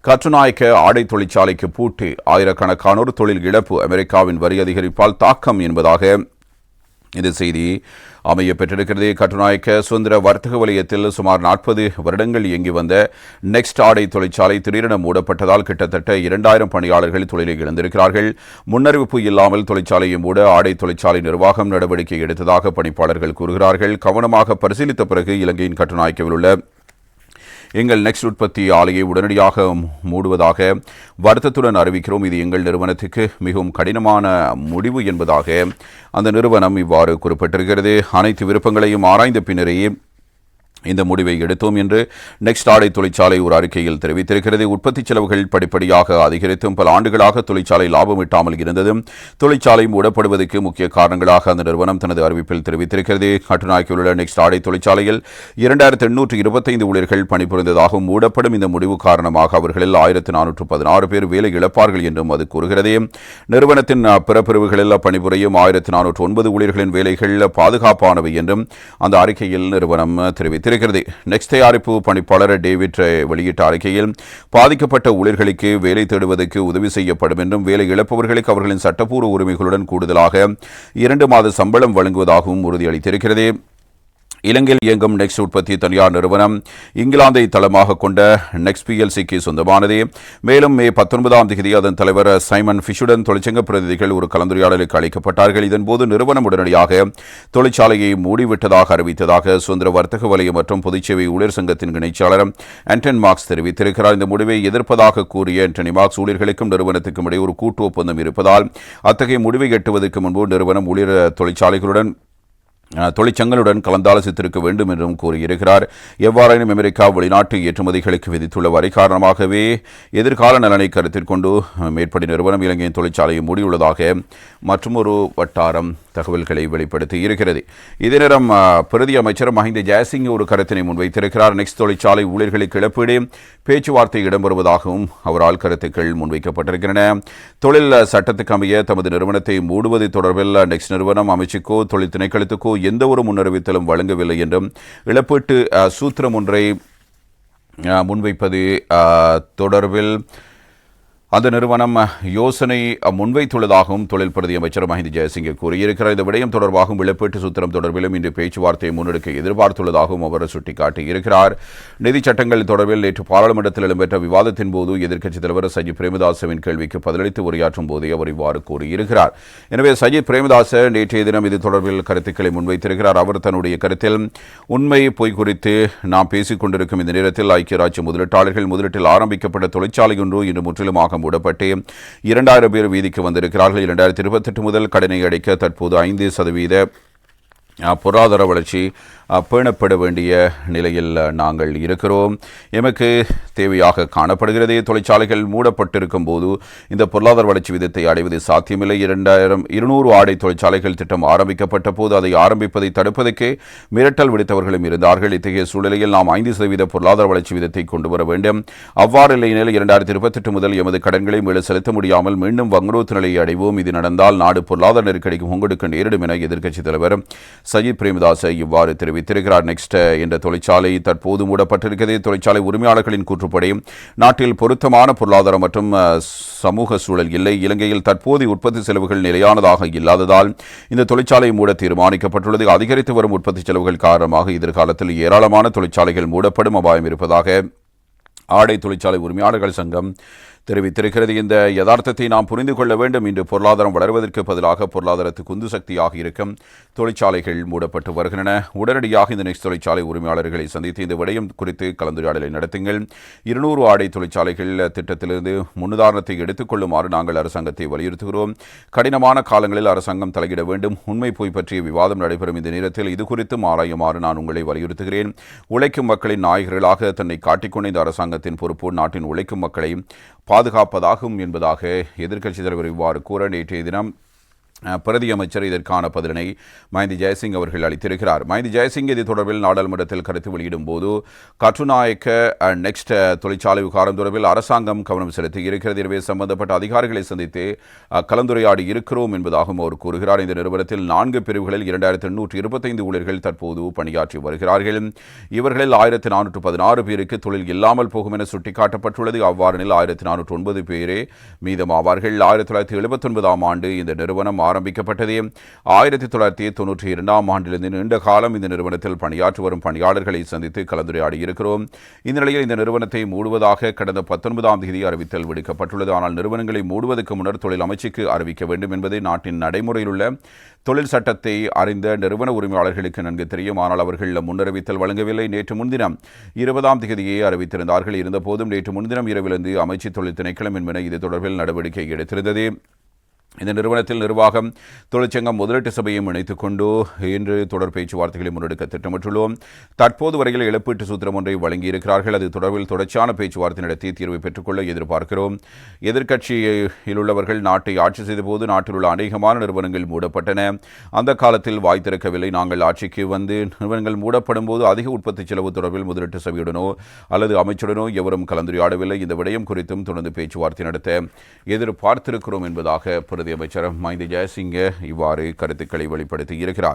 கட்டுநாயக்க ஆடை தொழிற்சாலைக்கு பூட்டு, ஆயிரக்கணக்கானோர் தொழில் இழப்பு, அமெரிக்காவின் வரி அதிகரிப்பால் தாக்கம் என்பதாக இந்த செய்தி அமைய பெற்றிருக்கிறது. கட்டுநாயக்க சுதந்திர வர்த்தக வலயத்தில் சுமார் 40 வருடங்கள் இயங்கி வந்த நெக்ஸ்ட் ஆடை தொழிற்சாலை திடீரென மூடப்பட்டதால் கிட்டத்தட்ட 2000 பணியாளர்கள் தொழிலை இழந்திருக்கிறார்கள். முன்னறிவிப்பு இல்லாமல் தொழிற்சாலையை மூட ஆடை தொழிற்சாலை நிர்வாகம் நடவடிக்கை எடுத்ததாக பணிப்பாளர்கள் கூறுகிறார்கள். கவனமாக பரிசீலித்த பிறகு இலங்கையின் கட்டுநாயக்கவில் உள்ள எங்கள் நெக்ஸ்ட் உற்பத்தி ஆலையை உடனடியாக மூடுவதாக வருத்தத்துடன் அறிவிக்கிறோம். இது எங்கள் நிறுவனத்துக்கு மிகவும் கடினமான முடிவு என்பதாக அந்த நிறுவனம் இவ்வாறு குறிப்பிட்டிருக்கிறது. அனைத்து விருப்பங்களையும் ஆராய்ந்த பின்னரே இந்த முடிவை எடுத்தோம் என்று நெக்ஸ்ட் ஆடை தொழிற்சாலை ஒரு அறிக்கையில் தெரிவித்திருக்கிறது. உற்பத்தி செலவுகள் படிப்படியாக அதிகரித்தும் பல ஆண்டுகளாக தொழிற்சாலை லாபம் ஈட்டாமல் இருந்ததும் தொழிற்சாலை மூடப்படுவதற்கு முக்கிய காரணங்களாக அந்த நிறுவனம் தனது அறிவிப்பில் தெரிவித்திருக்கிறது. கட்டுநாயக்கில் உள்ள நெக்ஸ்ட் ஆடை தொழிற்சாலையில் 2825 ஊழியர்கள் பணிபுரிந்ததாகவும் மூடப்படும் இந்த முடிவு காரணமாக அவர்களில் 1416 பேர் வேலை இழப்பார்கள் என்றும் அது கூறுகிறது. நிறுவனத்தின் பிற பிரிவுகளில் பணிபுரியும் 1409 ஊழியர்களின் வேலைகள் பாதுகாப்பானவை என்றும் அந்த அறிக்கையில் நிறுவனம் தெரிவித்திருக்கிறது. நெக்ஸ்ட் தயாரிப்பு பணிப்பாளர் டேவிட் வெளியிட்ட அறிக்கையில் பாதிக்கப்பட்ட ஊழியர்களுக்கு வேலை தேடுவதற்கு உதவி செய்யப்படும் என்றும் வேலை இழப்பவர்களுக்கு அவர்களின் சட்டப்பூர்வ உரிமைகளுடன் கூடுதலாக 2 மாத சம்பளம் வழங்குவதாகவும் உறுதியளித்திருக்கிறது. இலங்கையில் இயங்கும் நெக்ஸ்ட் உற்பத்தி தனியார் நிறுவனம் இங்கிலாந்தை தளமாக கொண்ட நெக்ஸ்ட் பிஎல்சிக்கு சொந்தமானது. மேலும் மே 19ஆம் தேதி அதன் தலைவர் சைமன் ஃபிஷுடன் தொழிற்சங்க பிரதிநிதிகள் ஒரு கலந்துரையாடலுக்கு அழைக்கப்பட்டார்கள். இதன்போது நிறுவனம் உடனடியாக தொழிற்சாலையை மூடிவிட்டதாக அறிவித்ததாக சுதந்திர வர்த்தக வலயம் மற்றும் பொதுச்சேவை ஊழியர் சங்கத்தின் இணைச்சாளர் ஆண்டன் மார்க்ஸ் தெரிவித்திருக்கிறார். இந்த முடிவை எதிர்ப்பதாக கூறிய ஆண்டனி மார்க்ஸ் ஊழியர்களுக்கும் நிறுவனத்துக்கும் இடையே ஒரு கூட்டு ஒப்பந்தம் இருப்பதால் அத்தகைய முடிவை எட்டுவதற்கு முன்பு நிறுவனம் ஊழியர் தொழிற்சங்களுடன் கலந்தாலோசித்திருக்க வேண்டும் என்றும் கூறியிருக்கிறார். எவ்வாறாயினும் அமெரிக்கா வெளிநாட்டு ஏற்றுமதிகளுக்கு விதித்துள்ள வரி காரணமாகவே எதிர்கால நலனை கருத்தில் கொண்டு மேற்படி நிறுவனம் இலங்கையின் தொழிற்சாலையை மூடியுள்ளதாக மற்றொரு வட்டாரம் தகவல்களை வெளிப்படுத்தி இருக்கிறது. இதே நேரம் பிரதி அமைச்சர் மஹிந்த ஜெயசிங் ஒரு கருத்தினை முன்வைத்திருக்கிறார். நெக்ஸ்ட் தொழிற்சாலை ஊழியர்களுக்கு இழப்பீடு பேச்சுவார்த்தை இடம்பெறுவதாகவும் அவரால் கருத்துக்கள் முன்வைக்கப்பட்டிருக்கின்றன. தொழில் சட்டத்துக்கு அமைய தமது நிறுவனத்தை மூடுவது தொடர்பில் நெக்ஸ்ட் நிறுவனம் அமைச்சுக்கோ தொழில் திணைக்களத்துக்கோ எந்த ஒரு முன்னறிவித்தலும் வழங்கவில்லை என்றும் இழப்பீட்டு சூத்திரம் ஒன்றை முன்வைப்பது தொடர்பில் அந்த நிறுவனம் யோசனை முன்வைத்துள்ளதாகவும் தொழில் பிரதி அமைச்சர் மஹிந்த ஜெயசிங்க கூறியிருக்கிறார். இந்த விடயம் தொடர்பாகவும் இழப்பீட்டு சூத்திரம் தொடர்பிலும் இன்று பேச்சுவார்த்தையை முன்னெடுக்க எதிர்பார்த்துள்ளதாகவும் அவர் சுட்டிக்காட்டியிருக்கிறார். நிதி சட்டங்கள் தொடர்பில் நேற்று பாராளுமன்றத்தில் இடம்பெற்ற விவாதத்தின் போது எதிர்க்கட்சித் தலைவர் சஜித் பிரேமதாசவின் கேள்விக்கு பதிலளித்து உரையாற்றும் போதே அவர் இவ்வாறு கூறியிருக்கிறார். எனவே சஜித் பிரேமதாச நேற்றைய தினம் இது தொடர்பில் கருத்துக்களை முன்வைத்திருக்கிறார். அவர் தன்னுடைய கருத்தில் உண்மை பொய் குறித்து நாம் பேசிக் கொண்டிருக்கும் இந்த நேரத்தில் ஐக்கிய ராஜ்ய முதலீட்டில் ஆரம்பிக்கப்பட்ட தொழிற்சாலை ஒன்று இன்று முற்றிலுமாக மூடப்பட்டு 2000 பேர் வீதிக்கு வந்திருக்கிறார்கள். 2028 முதல் கடனை அடைக்க தற்போது 5% பொருளாதார வளர்ச்சி பேணப்பட வேண்டிய நிலையில் நாங்கள் இருக்கிறோம். எமக்கு தேவையாக காணப்படுகிறது. தொழிற்சாலைகள் மூடப்பட்டிருக்கும் போது இந்த பொருளாதார வளர்ச்சி விதத்தை அடைவது சாத்தியமில்லை. 200 ஆடை தொழிற்சாலைகள் திட்டம் ஆரம்பிக்கப்பட்ட போது அதை ஆரம்பிப்பதை தடுப்பதற்கு மிரட்டல் விடுத்தவர்களும் இருந்தார்கள். இத்தகைய சூழ்நிலையில் நாம் 5% பொருளாதார வளர்ச்சி விதத்தை கொண்டு வர வேண்டும். அவ்வாறு இல்லையெனில் 2028 முதல் எமது கடன்களை மீள செலுத்த முடியாமல் மீண்டும் வங்குரோத்து நிலையை அடைவோம். இது நடந்தால் நாடு பொருளாதார நெருக்கடிக்கு முங்கெடுக்க நேரிடும் என எதிர்க்கட்சித் தலைவர் சஜித் பிரேமதாச இவ்வாறு தெரிவித்திருக்கிறார். நெக்ஸ்ட் என்ற தொழிற்சாலை தற்போது மூடப்பட்டிருக்கிறது. தொழிற்சாலை உரிமையாளர்களின் கூற்றுப்படி நாட்டில் பொருத்தமான பொருளாதார மற்றும் சமூக சூழல் இல்லை. இலங்கையில் தற்போதைய உற்பத்தி செலவுகள் நிலையானதாக இல்லாததால் இந்த தொழிற்சாலை மூட தீர்மானிக்கப்பட்டுள்ளது. அதிகரித்து வரும் உற்பத்தி செலவுகள் காரணமாக எதிர்காலத்தில் ஏராளமான தொழிற்சாலைகள் மூடப்படும் அபாயம் இருப்பதாக ஆடை தொழிற்சாலை உரிமையாளர்கள் சங்கம் தெரிவித்திருக்கிறது. இந்த யதார்த்தத்தை நாம் புரிந்து கொள்ள வேண்டும். இன்று பொருளாதாரம் வளர்வதற்கு பதிலாக பொருளாதாரத்துக்கு உந்து சக்தியாக இருக்கும் தொழிற்சாலைகள் மூடப்பட்டு வருகின்றன. உடனடியாக இந்த நெக்ஸ்ட் தொழிற்சாலை உரிமையாளர்களை சந்தித்து இந்த விடயம் குறித்து கலந்துரையாடலை நடத்துங்கள். 200 ஆடை தொழிற்சாலைகள் திட்டத்திலிருந்து முன்னுதாரணத்தை எடுத்துக்கொள்ளுமாறு நாங்கள் அரசாங்கத்தை வலியுறுத்துகிறோம். கடினமான காலங்களில் அரசாங்கம் தலையிட வேண்டும். உண்மை பொய் பற்றிய விவாதம் நடைபெறும் இந்த நேரத்தில் இது குறித்து ஆராயுமாறு நான் உங்களை வலியுறுத்துகிறேன். உழைக்கும் மக்களின் நாயகர்களாக தன்னை காட்டிக்கொண்ட இந்த அரசாங்கத்தின் பொறுப்பு நாட்டின் உழைக்கும் மக்களை பாதுகாப்பதாகும் என்பதாக எதிர்க்கட்சித் தலைவர் இவ்வாறு கூற நேற்றைய தினம் பிரதி அமைச்சர் இதற்கான பதிலனை மஹிந்த ஜெயசிங்க அவர்கள் அளித்திருக்கிறார். மஹிந்த ஜெயசிங்க இது தொடர்பில் நாடாளுமன்றத்தில் கருத்து வெளியிடும் போது கட்டுநாயக்க நெக்ஸ்ட் தொழிற்சாலை விவகாரம் தொடர்பில் அரசாங்கம் கவனம் செலுத்தி இருக்கிறது. எனவே சம்பந்தப்பட்ட அதிகாரிகளை சந்தித்து கலந்துரையாடி இருக்கிறோம் என்பதாகவும் அவர் கூறுகிறார். இந்த நிறுவனத்தில் 4 பிரிவுகளில் 2825 ஊழியர்கள் தற்போது பணியாற்றி வருகிறார்கள். இவர்களில் 1416 பேருக்கு தொழில் இல்லாமல் போகும் என சுட்டிக்காட்டப்பட்டுள்ளது. அவ்வாறெனில் 1409 பேரே மீதமாவார்கள். 1979ஆம் ஆண்டு இந்த நிறுவனம் ஆரம்பிக்கப்பட்டது. 1992ஆம் ஆண்டிலிருந்து நீண்ட காலம் இந்த நிறுவனத்தில் பணியாற்றி வரும் பணியாளர்களை சந்தித்து கலந்துரையாடி இருக்கிறோம். இந்த நிலையில் இந்த நிறுவனத்தை மூடுவதாக கடந்த 19ஆம் தேதி அறிவித்தல் விடுக்கப்பட்டுள்ளது. ஆனால் நிறுவனங்களை மூடுவதற்கு முன்னர் தொழில் அமைச்சுக்கு அறிவிக்க வேண்டும் என்பது நாட்டின் நடைமுறையில் உள்ள தொழில் சட்டத்தை அறிந்த நிறுவன உரிமையாளர்களுக்கு நன்கு தெரியும். ஆனால் அவர்கள் முன்னறிவித்தல் வழங்கவில்லை. நேற்று முன்தினம் 20ஆம் தேதியை அறிவித்திருந்தார்கள். இருந்தபோதும் நேற்று முன்தினம் இரவிலிருந்து அமைச்சு தொழில் திணைக்களம் என்பன இது தொடர்பில் நடவடிக்கை எடுத்திருந்தது. இந்த நிறுவனத்தில் நிர்வாகம் தொழிற்சங்கம் முதலீட்டு சபையும் இணைத்துக் கொண்டு இன்று தொடர் பேச்சுவார்த்தைகளை முன்னெடுக்க திட்டமிட்டுள்ளோம். தற்போது வரையில் இழப்பீட்டு சூத்திரம் ஒன்றை வழங்கியிருக்கிறார்கள். அது தொடர்பில் தொடர்ச்சியான பேச்சுவார்த்தை நடத்தி தீர்வை பெற்றுக்கொள்ள எதிர்பார்க்கிறோம். எதிர்க்கட்சியில் உள்ளவர்கள் நாட்டை ஆட்சி செய்தபோது நாட்டில் உள்ள அநேகமான நிறுவனங்கள் மூடப்பட்டன. அந்த காலத்தில் வாய் திறக்கவில்லை. நாங்கள் ஆட்சிக்கு வந்து நிறுவனங்கள் மூடப்படும் போது அதிக உற்பத்தி செலவு தொடர்பில் முதலீட்டு சபையுடனோ அல்லது அமைச்சுடனோ எவரும் கலந்துரையாடவில்லை. இந்த விடயம் குறித்தும் தொடர்ந்து பேச்சுவார்த்தை நடத்த எதிர்பார்த்திருக்கிறோம் என்பதாக அமைச்சர் மஹிந்த ஜெயசிங்க இவ்வாறு கருத்துக்களை வெளிப்படுத்தி இருக்கிறார்.